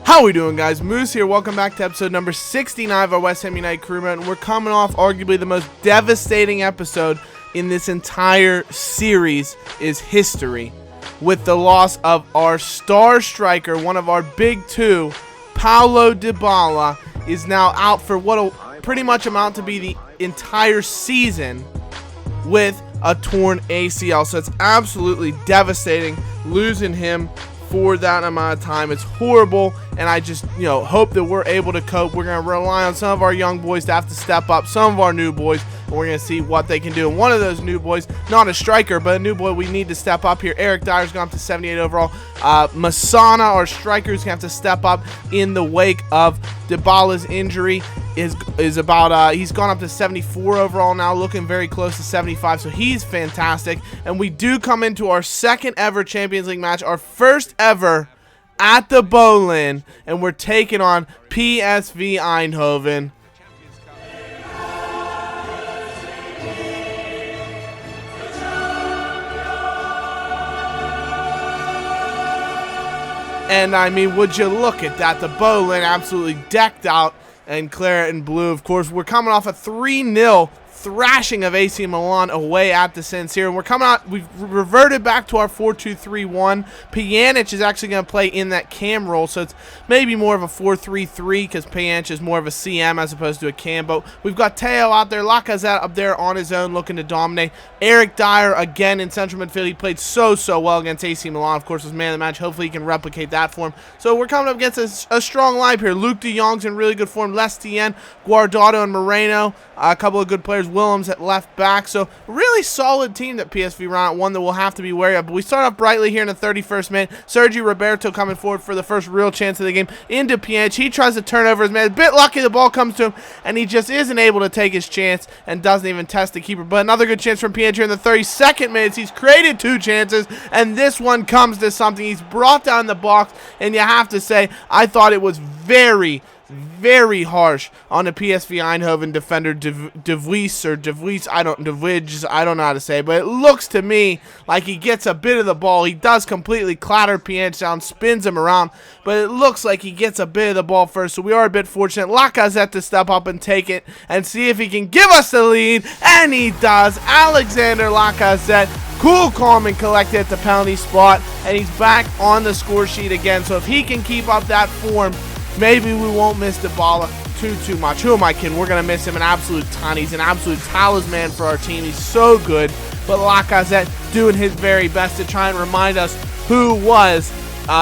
How we doing, guys? Moose here. Welcome back to episode number 69 of our West Ham United crew mode. And we're coming off arguably the most devastating episode in this entire series is history, with the loss of our star striker, one of our big two, Paulo Dybala, is now out for what will pretty much amount to be the entire season with a torn ACL. So it's absolutely devastating losing him for that amount of time. It's horrible, and I just hope that we're able to cope. We're going to rely on some of our young boys to have to step up, some of our new boys, and we're going to see what they can do. And one of those new boys, not a striker, but a new boy we need to step up here. Eric Dyer's gone up to 78 overall. Masana, our striker, is going to have to step up in the wake of Dybala's injury. Is about he's gone up to 74 overall now, looking very close to 75, so he's fantastic. And we do come into our second ever Champions League match, our first ever at the Bolin, and we're taking on PSV Eindhoven. And I mean, would you look at that? The Bolin absolutely decked out and claret and blue. Of course, we're coming off a 3-0 thrashing of AC Milan away at the San Siro. And we're coming out, we've reverted back to our 4-2-3-1. Pjanic is actually going to play in that cam role, so it's maybe more of a 4-3-3 because Pjanic is more of a CM as opposed to a cam. But we've got Teo out there, Lacazette up there on his own looking to dominate. Eric Dyer again in central midfield. He played so well against AC Milan. Of course, was man of the match. Hopefully he can replicate that form. So we're coming up against a strong lineup here. Luke de Jong's in really good form. Lestien, Guardado, and Moreno. A couple of good players. Willems at left back. So really solid team that PSV run out, one that we'll have to be wary of. But we start off brightly here in the 31st minute. Sergio Roberto coming forward for the first real chance of the game into Pjanic. He tries to turn over his man. A bit lucky the ball comes to him, and he just isn't able to take his chance and doesn't even test the keeper. But another good chance from Pjanic here in the 32nd minute. He's created two chances, and this one comes to something. He's brought down the box, and you have to say, I thought it was very harsh on the PSV Eindhoven defender, De Vries, I don't know how to say it, but it looks to me like he gets a bit of the ball. He does completely clatter Pjanic down, spins him around, but it looks like he gets a bit of the ball first, so we are a bit fortunate. Lacazette to step up and take it and see if he can give us the lead, and he does. Alexander Lacazette, cool, calm, and collected at the penalty spot, and he's back on the score sheet again, so if he can keep up that form, maybe we won't miss Dybala too much. Who am I kidding? We're going to miss him an absolute ton. He's an absolute talisman for our team. He's so good. But Lacazette doing his very best to try and remind us who was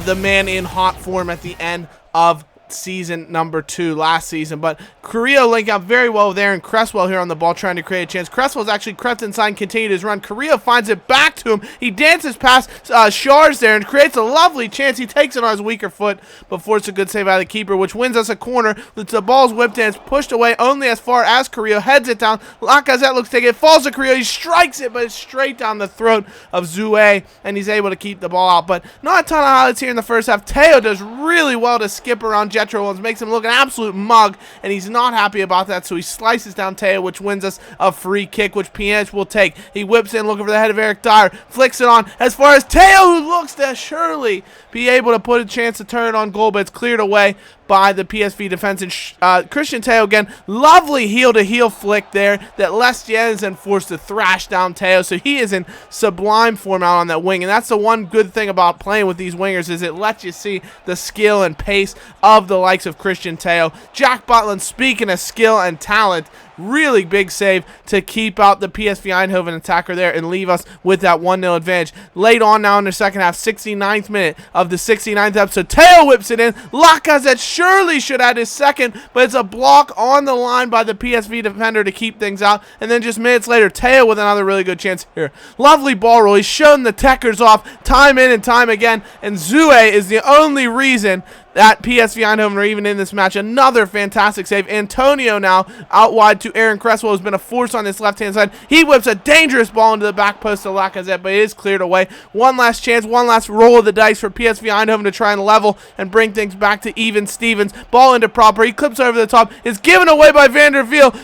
the man in hot form at the end of season number 2 last season. But Carrillo linked up very well there, and Cresswell here on the ball trying to create a chance. Cresswell's actually crept inside and continued his run. Carrillo finds it back to him. He dances past Shars there and creates a lovely chance. He takes it on his weaker foot, but forces a good save out of the keeper, which wins us a corner. The ball's whipped in. It's pushed away only as far as Carrillo heads it down. Lacazette looks to take it. Falls to Carrillo. He strikes it, but it's straight down the throat of Zoué, and he's able to keep the ball out. But not a ton of highlights here in the first half. Teo does really well to skip around Jetro Williams, makes him look an absolute mug, and he's not happy about that, so he slices down Teo, which wins us a free kick, which Pjanic will take. He whips in looking for the head of Eric Dyer, flicks it on as far as Teo, who looks to surely be able to put a chance to turn it on goal, but it's cleared away by the PSV defense. And Christian Teo again, lovely heel-to-heel flick there that Lestien is then forced to thrash down Teo, so he is in sublime form out on that wing. And that's the one good thing about playing with these wingers, is it lets you see the skill and pace of the likes of Christian Teo. Jack Butland, speaking of skill and talent, really big save to keep out the PSV Eindhoven attacker there and leave us with that 1-0 advantage. Late on now in the second half, 69th minute of the 69th episode, Teo whips it in. Lacazette surely should add his second, but it's a block on the line by the PSV defender to keep things out. And then just minutes later, Teo with another really good chance here. Lovely ball roll. He's shown the techers off time in and time again, and Zoué is the only reason that PSV Eindhoven are even in this match. Another fantastic save. Antonio now out wide to Aaron Cresswell, who's been a force on this left-hand side. He whips a dangerous ball into the back post of Lacazette, but it is cleared away. One last chance, one last roll of the dice for PSV Eindhoven to try and level and bring things back to even Stevens. Ball into proper. He clips over the top. Is given away by Van der Veel.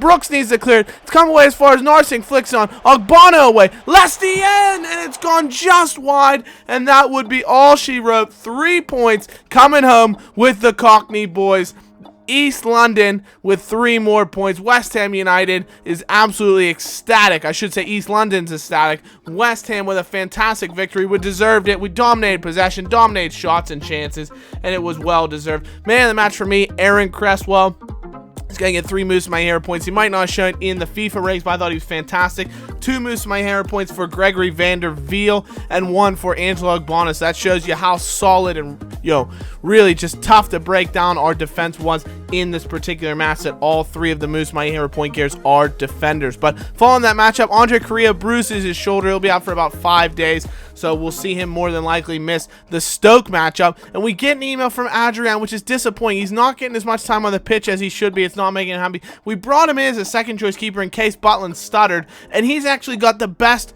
Brooks needs to clear it. It's come away as far as Narsing flicks on. Ogbonna away. Lestien, and it's gone just wide, and that would be all she wrote. 3 points coming home with the Cockney boys. East London with 3 more points. West Ham United is absolutely ecstatic. I should say East London's ecstatic. West Ham with a fantastic victory. We deserved it. We dominated possession, dominated shots and chances, and it was well deserved. Man of the match for me, Aaron Cresswell. He's going to get 3 Moose My Hero points. He might not have shown it in the FIFA ranks, but I thought he was fantastic. 2 Moose My Hero points for Gregory van der Veal and 1 for Angelo Ogbonna. So that shows you how solid and, really just tough to break down our defense was in this particular match, that all 3 of the Moose My Hero point getters are defenders. But following that matchup, Andre Correa bruises his shoulder. He'll be out for about 5 days. So we'll see him more than likely miss the Stoke matchup. And we get an email from Adrian, which is disappointing. He's not getting as much time on the pitch as he should be. It's not making him happy. We brought him in as a second choice keeper in case Butland stuttered, and he's actually got the best,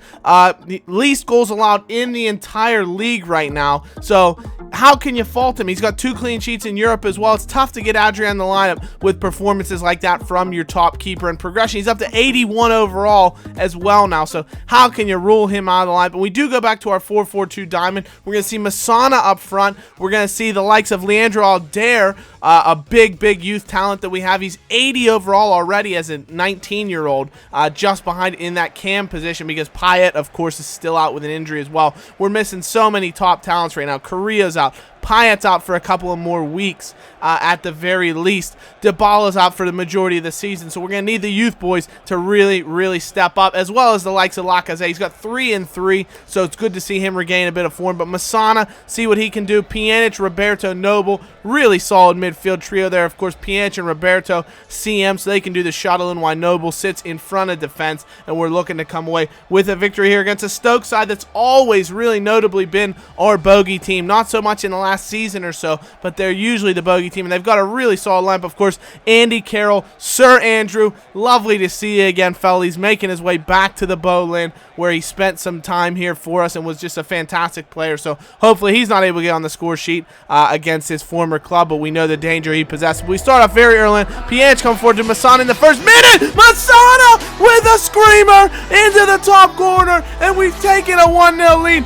least goals allowed in the entire league right now. So how can you fault him? He's got 2 clean sheets in Europe as well. It's tough to get Adrian in the lineup with performances like that from your top keeper and progression. He's up to 81 overall as well now. So how can you rule him out of the lineup? But we do go back to our 4-4-2 diamond. We're going to see Masana up front. We're going to see the likes of Leandro Aldair, a big youth talent that we have. He's 80 overall already as a 19-year-old, just behind in that cam position because Payet, of course, is still out with an injury as well. We're missing so many top talents right now. Correa's out. Payet's out for a couple of more weeks at the very least. Dybala's out for the majority of the season, so we're going to need the youth boys to really step up, as well as the likes of Lacazette. He's got 3 and 3, so it's good to see him regain a bit of form. But Masana, see what he can do. Pjanic, Roberto, Noble, really solid midfield trio there. Of course, Pjanic and Roberto CM, so they can do the shuttle, and why Noble sits in front of defense, and we're looking to come away with a victory here against a Stoke side that's always really notably been our bogey team. Not so much in the last season or so, but they're usually the bogey team, and they've got a really solid lineup. Of course, Andy Carroll, Sir Andrew, lovely to see you again, fella. He's making his way back to the Boleyn, where he spent some time here for us and was just a fantastic player. So hopefully he's not able to get on the score sheet against his former club, but we know the danger he possesses. We start off very early. Pjanic comes forward to Masana in the first minute. Masana with a screamer into the top corner, and we've taken a 1-0 lead.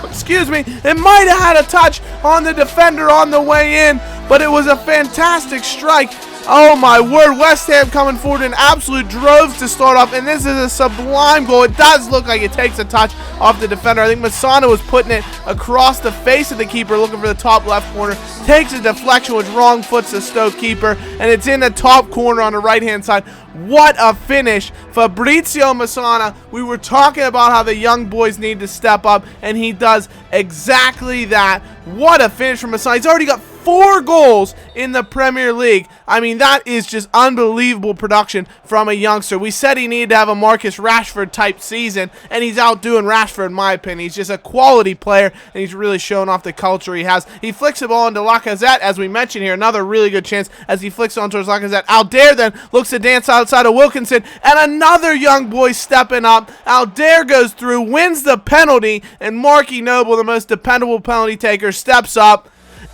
Excuse me. It might have had a touch on the defender on the way in, but it was a fantastic strike. Oh my word, West Ham coming forward in absolute droves to start off, and this is a sublime goal. It does look like it takes a touch off the defender. I think Masana was putting it across the face of the keeper, looking for the top left corner. Takes a deflection, which wrong foots the Stoke keeper, and it's in the top corner on the right-hand side. What a finish. Fabrizio Masana, we were talking about how the young boys need to step up, and he does exactly that. What a finish from Masana. He's already got 4 goals in the Premier League. I mean, that is just unbelievable production from a youngster. We said he needed to have a Marcus Rashford type season, and he's outdoing Rashford in my opinion. He's just a quality player, and he's really showing off the culture he has. He flicks the ball into Lacazette, as we mentioned here. Another really good chance as he flicks on towards Lacazette. Aldair then looks to dance outside of Wilkinson, and another young boy stepping up. Aldair goes through, wins the penalty, and Marky Noble, the most dependable penalty taker, steps up.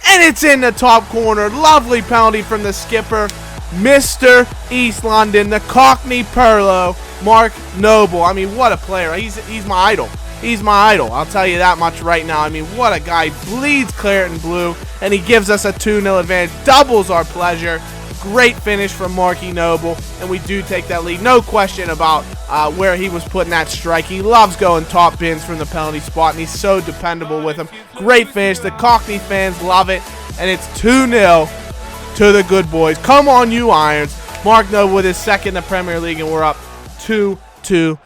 And it's in the top corner. Lovely penalty from the skipper, Mr. East London, the Cockney Perlo, Mark Noble. I mean, what a player. He's my idol. He's my idol. I'll tell you that much right now. I mean, what a guy. Bleeds claret and blue, and he gives us a 2-0 advantage. Doubles our pleasure. Great finish from Marky Noble, and we do take that lead. No question about where he was putting that strike. He loves going top bins from the penalty spot, and he's so dependable with him. Great finish. The Cockney fans love it, and it's 2-0 to the good boys. Come on, you Irons. Mark Noble with his second in the Premier League, and we're up 2-0.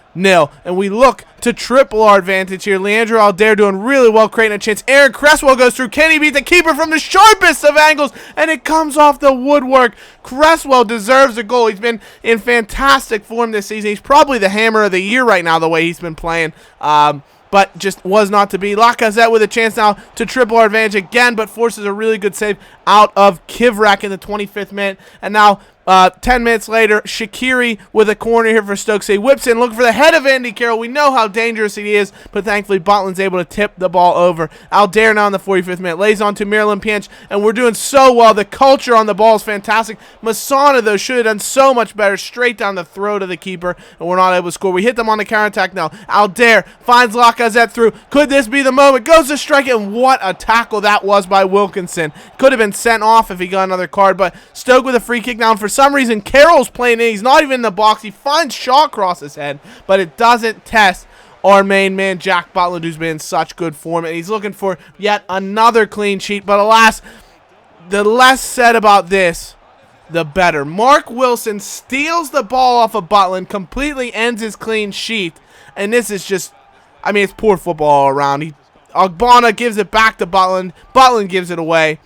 And we look to triple our advantage here. Leandro Aldair doing really well, creating a chance. Aaron Cresswell goes through. Can he beat the keeper from the sharpest of angles? And it comes off the woodwork. Cresswell deserves a goal. He's been in fantastic form this season. He's probably the hammer of the year right now, the way he's been playing. But just was not to be. Lacazette with a chance now to triple our advantage again, but forces a really good save out of Kivrak in the 25th minute. And now 10 minutes later, Shaqiri with a corner here for Stokes. He whips in, looking for the head of Andy Carroll. We know how dangerous he is, but thankfully Butland's able to tip the ball over. Aldair now in the 45th minute lays on to Miralem Pjanic, and we're doing so well. The culture on the ball is fantastic. Masana, though, should have done so much better. Straight down the throat of the keeper, and we're not able to score. We hit them on the counterattack now. Aldair finds Lacazette through. Could this be the moment? Goes to strike it, and what a tackle that was by Wilkinson. Could have been sent off if he got another card, but Stoke with a free kick down. For some reason, Carroll's playing in. He's not even in the box. He finds Shaw across his head, but it doesn't test our main man, Jack Butland, who's been in such good form, and he's looking for yet another clean sheet. But alas, the less said about this, the better. Mark Wilson steals the ball off of Butland, completely ends his clean sheet, and this is just, I mean, it's poor football all around. Ogbonna gives it back to Butland. Butland gives it away.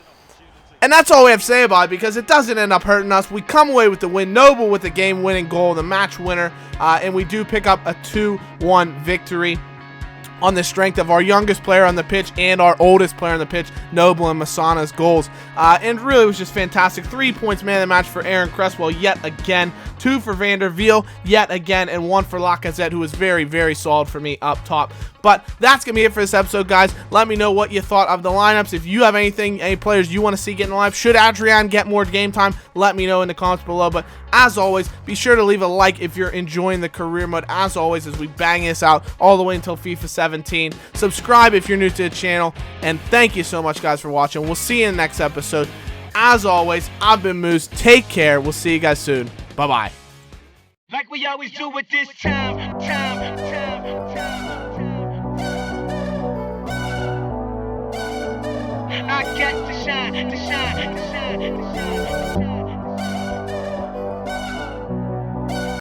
And that's all we have to say about it, because it doesn't end up hurting us. We come away with the win. Noble with the game-winning goal, the match winner, and we do pick up a 2-1 victory on the strength of our youngest player on the pitch and our oldest player on the pitch, Noble and Masana's goals. And really, it was just fantastic. 3 points man of the match for Aaron Cresswell yet again. 2 for Van der Wiel yet again, and 1 for Lacazette, who was very, very solid for me up top. But that's going to be it for this episode, guys. Let me know what you thought of the lineups. If you have any players you want to see get in the lineup, should Adrian get more game time, let me know in the comments below. But as always, be sure to leave a like if you're enjoying the career mode, as always, as we bang this out all the way until FIFA 17. Subscribe if you're new to the channel, and thank you so much, guys, for watching. We'll see you in the next episode. As always, I've been Moose. Take care. We'll see you guys soon. Bye-bye. Like we always do with this time. I got to shine.